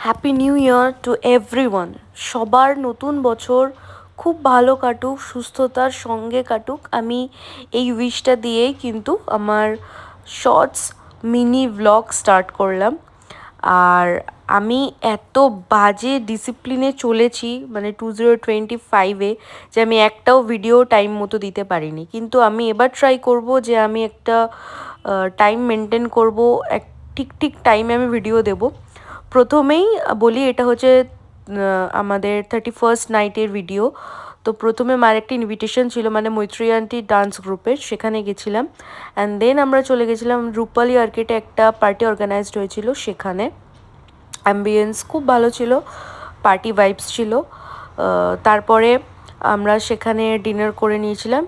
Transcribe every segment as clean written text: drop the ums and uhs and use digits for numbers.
Happy new year to everyone. সবার নতুন বছর খুব ভালো কাটুক, সুস্থতার সঙ্গে কাটুক। আমি এই উইশটা দিয়েই কিন্তু আমার শর্টস মিনি ভ্লগ স্টার্ট করলাম। আর আমি এত বাজে ডিসিপ্লিনে চলেছি, মানে 2025-এ, যে আমি একটাও ভিডিও টাইম মতো দিতে পারিনি। কিন্তু আমি এবার ট্রাই করব যে আমি একটা টাইম মেনটেন করব, ঠিক ঠিক টাইমে আমি ভিডিও দেব। প্রথমেই বলি, এটা হচ্ছে আমাদের 31st নাইটের ভিডিও। তো প্রথমে মার একটা ইনভিটেশন ছিল, মানে মৈত্রী আন্টি ডান্স গ্রুপের, সেখানে গেছিলাম। অ্যান্ড দেন আমরা চলে গেছিলাম রূপালী আর্কেটে, একটা পার্টি অর্গানাইজড হয়েছিল সেখানে। অ্যাম্বিয়েন্স খুব ভালো ছিল, পার্টি ভাইবস ছিল। তারপরে আমরা সেখানে ডিনার করে নিয়েছিলাম,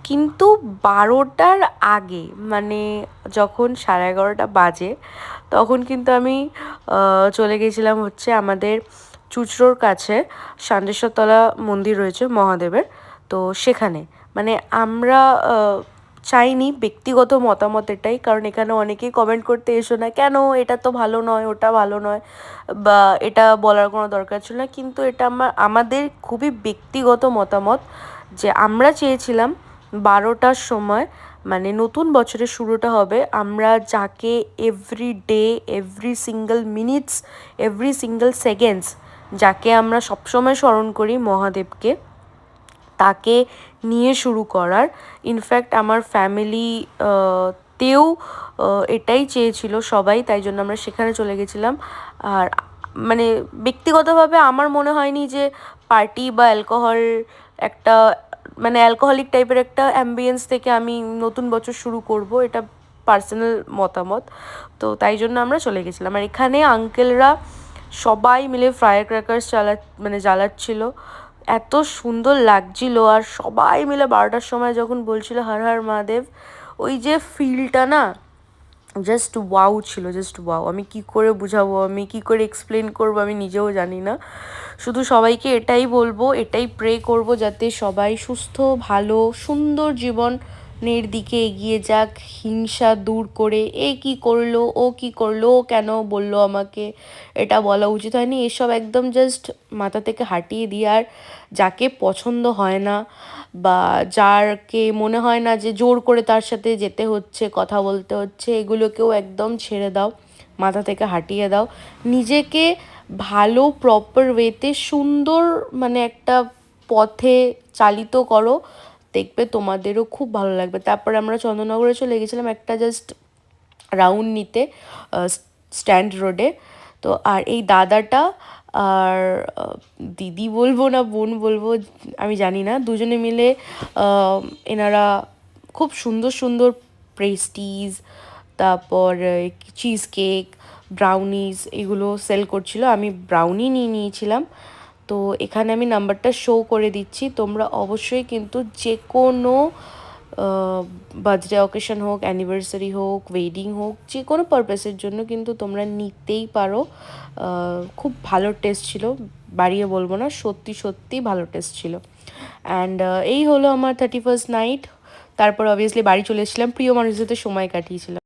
কিন্তু 12টার আগে, মানে যখন 11:30 বাজে, তখন কিন্তু আমি চলে গেছিলাম হচ্ছে আমাদের চুঁচড়োর কাছে শান্তেশ্বরতলা মন্দির রয়েছে মহাদেবের, তো সেখানে। মানে আমরা চাইনি, ব্যক্তিগত মতামত এটাই, কারণ এখানে অনেকেই কমেন্ট করতে এসো না, কেন এটা তো ভালো নয়, ওটা ভালো নয়, বা এটা বলার কোনো দরকার ছিল না। কিন্তু এটা আমাদের খুবই ব্যক্তিগত মতামত, যে আমরা চেয়েছিলাম 12টার সময়, মানে নতুন বছরের শুরুটা হবে, আমরা যাকে every day, every single minutes, every single seconds, যাকে আমরা সবসময় স্মরণ করি, মহাদেবকে, তাকে নিয়ে শুরু করার। ইনফ্যাক্ট আমার ফ্যামিলি তেও এটাই চেয়েছিল সবাই, তাই জন্য আমরা সেখানে চলে গেছিলাম। আর মানে ব্যক্তিগতভাবে আমার মনে হয়নি যে পার্টি বা অ্যালকোহল, একটা মানে অ্যালকোহলিক টাইপের একটা অ্যাম্বিয়েন্স থেকে আমি নতুন বছর শুরু করব, এটা পার্সোনাল মতামত। তো তাই জন্য আমরা চলে গেছিলাম। আর এখানে আঙ্কেলরা সবাই মিলে ফায়ার ক্র্যাকার্স জ্বালাচ্ছিল, এত সুন্দর লাগছিল। আর সবাই মিলে 12টার সময় যখন বলছিল হর হর মহাদেব, ওই যে ফিলটা না, জাস্ট ওয়াও ছিল, জাস্ট ওয়াও। আমি কি করে বুঝাবো, আমি কি করে এক্সপ্লেন করবো, আমি নিজেও জানি না। শুধু সবাইকে এটাই বলবো, এটাই প্রে করব, যাতে সবাই সুস্থ, ভালো, সুন্দর জীবনের দিকে এগিয়ে যাক, হিংসা দূর করে, এ কি করলো, ও কি করলো, ও কেন বললো আমাকে, এটা বলা উচিত হয়নি, এসব একদম জাস্ট মাথা থেকে হাঁটিয়ে দিয়ে, আর যাকে পছন্দ হয় না, বা যারকে মনে হয় না যে জোর করে তার সাথে যেতে হচ্ছে, কথা বলতে হচ্ছে, এগুলোকেও একদম ছেড়ে দাও, মাথা থেকে হাঁটিয়ে দাও। নিজেকে ভালো প্রপার ওয়েতে সুন্দর, মানে একটা পথে চালিত করো, দেখবে তোমাদেরও খুব ভালো লাগবে। তারপরে আমরা চন্দননগরে চলে গেছিলাম একটা জাস্ট রাউন্ড নিতে, স্ট্যান্ড রোডে। তো আর এই দাদাটা, আর দিদি বলবো না বোন বলবো আমি জানি না, দুজনে মিলে এনারা খুব সুন্দর সুন্দর পেস্ট্রিজ, তারপর চিজ কেক, ব্রাউনিজ, এগুলো সেল করছিল। আমি ব্রাউনি নিয়ে নিয়েছিলাম। তো এখানে আমি নাম্বারটা শো করে দিচ্ছি, তোমরা অবশ্যই কিন্তু যে কোনো বার্থডে অকেশন হোক, অ্যানিভার্সারি হোক, ওয়েডিং হোক, যে কোনো পারপাসের জন্য কিন্তু তোমরা নিতেই পারো। খুব ভালো টেস্ট ছিল, বাড়িয়ে বলবো না, সত্যি সত্যি ভালো টেস্ট ছিল। অ্যান্ড এই হলো আমার 31st নাইট। তারপর অবভিয়াসলি বাড়ি চলে এসেছিলাম, প্রিয় মানুষদের সাথে সময় কাটিয়েছিলাম।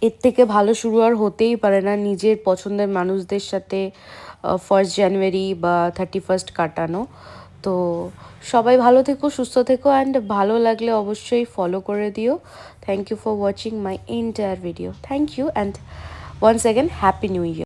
এর থেকে ভালো শুরু আর হতেই পারে না নিজের পছন্দের মানুষদের সাথে 1st জানুয়ারি বা 31st কাটানো। তো সবাই ভালো থেকো, সুস্থ থেকো, অ্যান্ড ভালো লাগলে অবশ্যই ফলো করে দিও। Thank you for watching my entire video. Thank you, and once again happy new year.